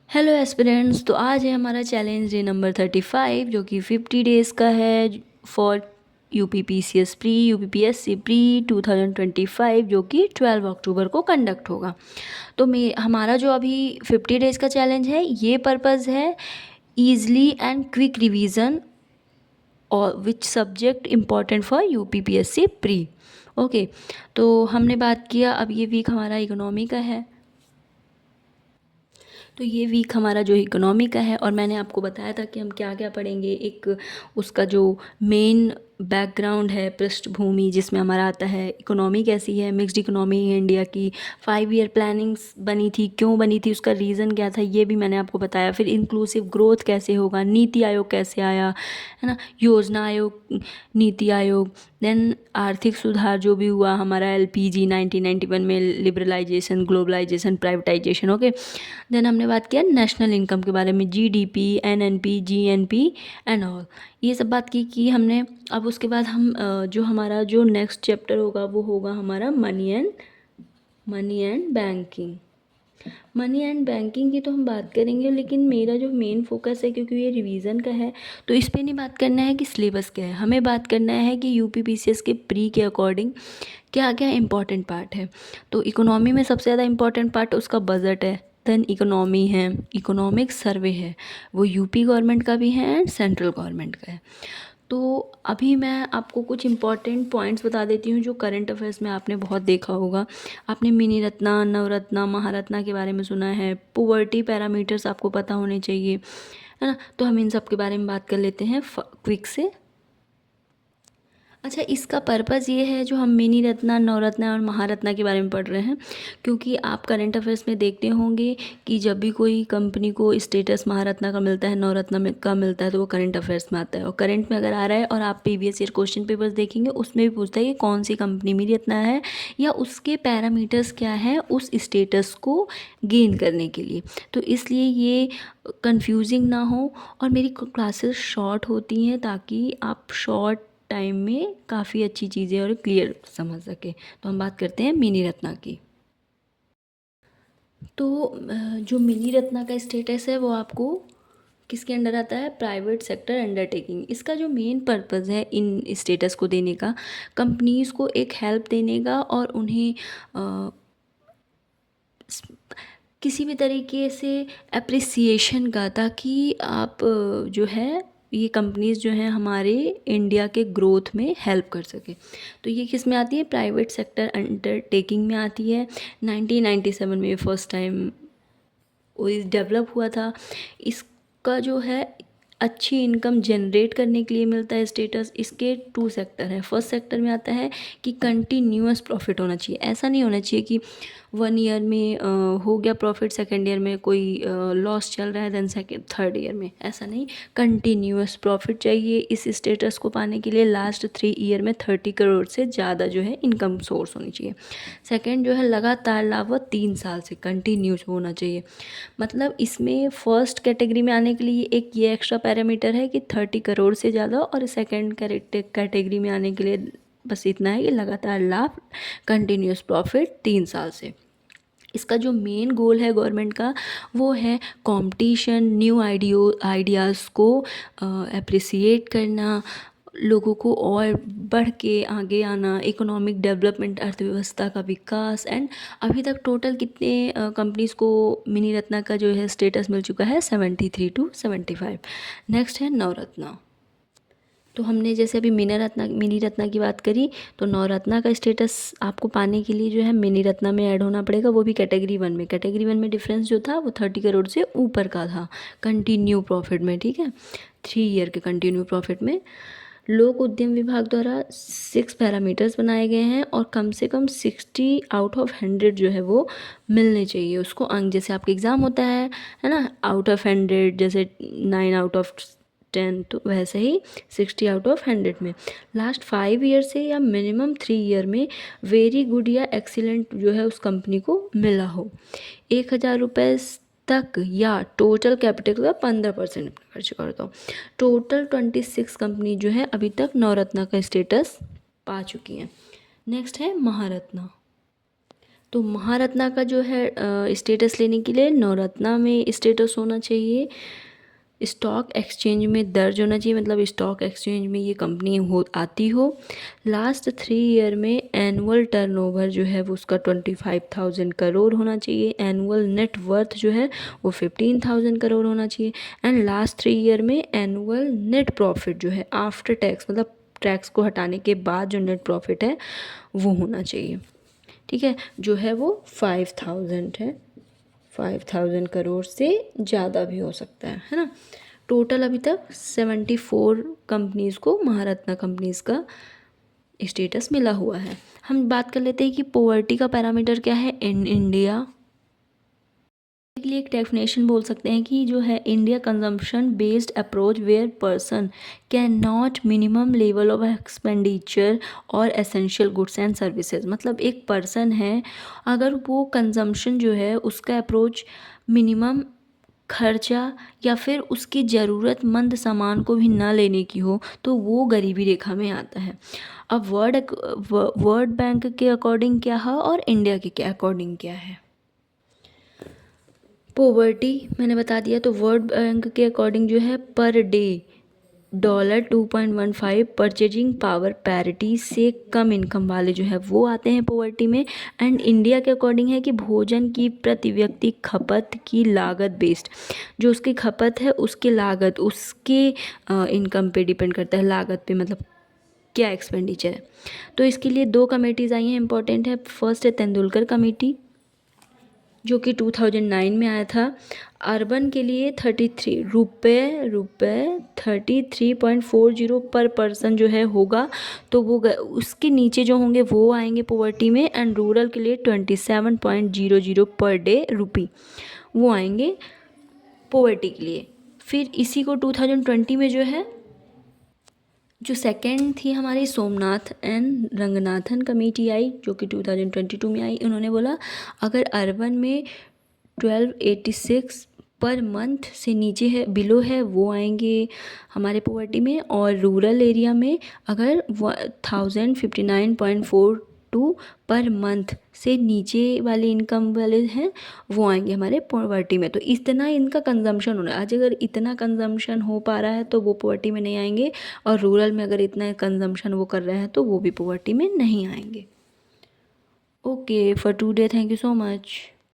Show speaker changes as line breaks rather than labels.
Hello aspirants. तो आज है हमारा चैलेंज डे नंबर 35 जो कि 50 डेज़ का है for UPPCS pre UPPSC pre 2025 जो कि 12 अक्टूबर को कंडक्ट होगा। तो हमारा जो अभी 50 डेज़ का चैलेंज है, ये पर्पज़ है ईजली एंड क्विक रिवीजन और which subject important for UPPSC pre. Okay, तो हमने बात किया, अब ये वीक हमारा इकोनॉमी का है। तो ये वीक हमारा जो इकोनॉमी का है, और मैंने आपको बताया था कि हम क्या क्या पढ़ेंगे। एक उसका जो मेन बैकग्राउंड है, पृष्ठभूमि, जिसमें हमारा आता है इकोनॉमी कैसी है, मिक्स्ड इकोनॉमी है इंडिया की, 5 ईयर प्लानिंग्स बनी थी, क्यों बनी थी, उसका रीज़न क्या था, ये भी मैंने आपको बताया। फिर इंक्लूसिव ग्रोथ कैसे होगा, नीति आयोग कैसे आया, है ना, योजना आयोग, नीति आयोग। देन आर्थिक सुधार जो भी हुआ हमारा, एलपीजी 1991 में, liberalisation, globalisation, privatisation. Okay, then हमने बात किया नेशनल इनकम के बारे में, GDP, NNP, GNP and all, ये सब बात की हमने। अब उसके बाद हम जो हमारा जो नेक्स्ट चैप्टर होगा वो होगा हमारा money and banking. Money and banking की तो हम बात करेंगे, लेकिन मेरा जो मेन फोकस है, क्योंकि ये रिवीजन का है, तो इस पर नहीं बात करना है कि सिलेबस क्या है, हमें बात करना है कि यूपीपीसीएस के प्री के अकॉर्डिंग क्या क्या इंपॉर्टेंट पार्ट है। तो इकोनॉमी में सबसे ज़्यादा इंपॉर्टेंट पार्ट उसका बजट है, देन इकोनॉमी है, इकोनॉमिक सर्वे है, वो यूपी गवर्नमेंट का भी है एंड सेंट्रल गवर्नमेंट का है। तो अभी मैं आपको कुछ इंपॉर्टेंट पॉइंट्स बता देती हूँ जो करंट अफेयर्स में आपने बहुत देखा होगा। आपने मिनी रत्ना, नवरत्ना, महारत्ना के बारे में सुना है, पुवर्टी पैरामीटर्स आपको पता होने चाहिए, है ना। तो हम इन सब के बारे में बात कर लेते हैं क्विक से। अच्छा, इसका पर्पज़ ये है, जो हम मिनी रत्ना, नवरत्ना और महारत्ना के बारे में पढ़ रहे हैं, क्योंकि आप करंट अफेयर्स में देखते होंगे कि जब भी कोई कंपनी को स्टेटस महारत्ना का मिलता है, नवरत्ना में का मिलता है, तो वो करंट अफेयर्स में आता है। और करंट में अगर आ रहा है और आप प्रीवियस ईयर क्वेश्चन पेपर्स देखेंगे, उसमें भी पूछता है कि कौन सी कंपनी मिनी रत्ना है या उसके पैरामीटर्स क्या है उस स्टेटस को गेन करने के लिए। तो इसलिए ये कंफ्यूजिंग ना हो, और मेरी क्लासेस शॉर्ट होती हैं ताकि आप शॉर्ट टाइम में काफ़ी अच्छी चीज़ें और क्लियर समझ सके। तो हम बात करते हैं मिनी रत्ना की। तो जो मिनी रत्ना का स्टेटस है वो आपको किसके अंडर आता है, प्राइवेट सेक्टर अंडरटेकिंग। इसका जो मेन पर्पज़ है इन स्टेटस को देने का, कंपनीज़ को एक हेल्प देने का, और उन्हें किसी भी तरीके से अप्रिसिएशन का, ताकि आप जो है ये कंपनीज़ जो हैं हमारे इंडिया के ग्रोथ में हेल्प कर सके। तो ये किस में आती है, प्राइवेट सेक्टर अंडरटेकिंग में आती है। 1997 में फर्स्ट टाइम डेवलप हुआ था। इसका जो है अच्छी इनकम जनरेट करने के लिए मिलता है स्टेटस। इसके 2 सेक्टर हैं। फर्स्ट सेक्टर में आता है कि कंटिन्यूअस प्रॉफिट होना चाहिए। ऐसा नहीं होना चाहिए कि 1 ईयर में हो गया प्रॉफिट, सेकेंड ईयर में कोई लॉस चल रहा है, देन सेकेंड थर्ड ईयर में, ऐसा नहीं। कंटिन्यूअस प्रॉफिट चाहिए इस स्टेटस को पाने के लिए। लास्ट 3 ईयर में 30 करोड़ से ज़्यादा जो है इनकम सोर्स होनी चाहिए। सेकेंड जो है लगातार लाभ 3 साल से कंटिन्यूस होना चाहिए। मतलब इसमें फर्स्ट कैटेगरी में आने के लिए एक ये एक्स्ट्रा पैरामीटर है कि 30 करोड़ से ज़्यादा, और सेकेंड कैटेगरी में आने के लिए बस इतना है कि लगातार लाभ, कंटिन्यूस प्रॉफिट 3 साल से। इसका जो मेन गोल है गवर्नमेंट का, वो है कंपटीशन, न्यू आइडियाज़ को अप्रिसिएट करना, लोगों को और बढ़ के आगे आना, इकोनॉमिक डेवलपमेंट, अर्थव्यवस्था का विकास। एंड अभी तक टोटल कितने कंपनीज़ को मिनी रत्ना का जो है स्टेटस मिल चुका है, 73 to 75। नेक्स्ट है नवरत्ना। तो हमने जैसे अभी मिनी रत्ना की बात करी, तो नवरत्ना का स्टेटस आपको पाने के लिए जो है मिनी रत्ना में ऐड होना पड़ेगा, वो भी कैटेगरी 1 में। कैटेगरी 1 में डिफरेंस जो था वो 30 करोड़ से ऊपर का था कंटिन्यू प्रॉफिट में, ठीक है, 3 ईयर के कंटिन्यू प्रॉफिट में। लोक उद्यम विभाग द्वारा 6 पैरामीटर्स बनाए गए हैं, और कम से कम 60 आउट ऑफ 100 जो है वो मिलने चाहिए उसको अंक। जैसे आपका एग्ज़ाम होता है ना, आउट ऑफ 100, जैसे 9 आउट ऑफ 10, तो वैसे ही 60 आउट ऑफ 100 में। लास्ट 5 ईयर से या मिनिमम 3 ईयर में वेरी गुड या एक्सीलेंट जो है उस कंपनी को मिला हो। 1000 रुपये तक या टोटल कैपिटल का 15% खर्च करता हूँ। टोटल 26 कंपनी जो है अभी तक नवरत्ना का स्टेटस पा चुकी हैं। नेक्स्ट है महारत्ना। तो महारत्ना का जो है स्टेटस लेने के लिए नवरत्ना में स्टेटस होना चाहिए, स्टॉक एक्सचेंज में दर्ज होना चाहिए, मतलब स्टॉक एक्सचेंज में ये कंपनी हो आती हो। लास्ट 3 ईयर में एनुअल टर्नओवर जो है वो उसका 25,000 करोड़ होना चाहिए। एनुअल नेट वर्थ जो है वो 15,000 करोड़ होना चाहिए। एंड लास्ट 3 ईयर में एनुअल नेट प्रॉफिट जो है आफ्टर टैक्स, मतलब टैक्स को हटाने के बाद जो नेट प्रॉफिट है वो होना चाहिए। ठीक है, जो है वो 5,000 है, 5,000 करोड़ से ज़्यादा भी हो सकता है ना। टोटल अभी तक 74 कंपनीज़ को महारत्ना कंपनीज़ का स्टेटस मिला हुआ है। हम बात कर लेते हैं कि पॉवर्टी का पैरामीटर क्या है इन इंडिया के लिए। एक डेफिनेशन बोल सकते हैं कि जो है India consumption based approach where person can not minimum level of expenditure और एसेंशियल गुड्स एंड सर्विसेज। मतलब एक पर्सन है, अगर वो कंजम्पशन जो है उसका अप्रोच मिनिमम खर्चा या फिर उसकी ज़रूरतमंद सामान को भी ना लेने की हो तो वो गरीबी रेखा में आता है। अब वर्ल्ड बैंक के अकॉर्डिंग क्या है और इंडिया के अकॉर्डिंग क्या है। पॉवर्टी मैंने बता दिया, तो वर्ल्ड बैंक के अकॉर्डिंग जो है per day $2.15 purchasing power parity से कम इनकम वाले जो है वो आते हैं पॉवर्टी में। एंड इंडिया के अकॉर्डिंग है कि भोजन की प्रति व्यक्ति खपत की लागत बेस्ड, जो उसकी खपत है उसकी लागत उसके इनकम पे डिपेंड करता है, लागत पे मतलब क्या एक्सपेंडिचर है। तो इसके लिए 2 कमेटीज़ आई हैं, इंपॉर्टेंट है। फर्स्ट है तेंदुलकर कमेटी जो कि 2009 में आया था। अर्बन के लिए 33 रुपये 33.40 पर पर्सन जो है होगा, तो वो उसके नीचे जो होंगे वो आएंगे पॉवर्टी में। एंड रूरल के लिए 27.00 पर डे रुपी वो आएंगे पॉवर्टी के लिए। फिर इसी को 2020 में जो है जो सेकंड थी हमारी सोमनाथ एंड रंगनाथन कमेटी आई जो कि 2022 में आई। उन्होंने बोला अगर अर्बन में 1286 पर मंथ से नीचे है, बिलो है, वो आएंगे हमारे पॉवर्टी में। और रूरल एरिया में अगर 1059.42 पर मंथ से नीचे वाले इनकम वाले हैं वो आएंगे हमारे पॉवर्टी में। तो इतना इनका कंजम्पशन होना है। आज अगर इतना कंजम्पशन हो पा रहा है तो वो पॉवर्टी में नहीं आएंगे, और रूरल में अगर इतना कंजम्पशन वो कर रहे हैं तो वो भी पॉवर्टी में नहीं आएंगे। Okay for today, thank you so much.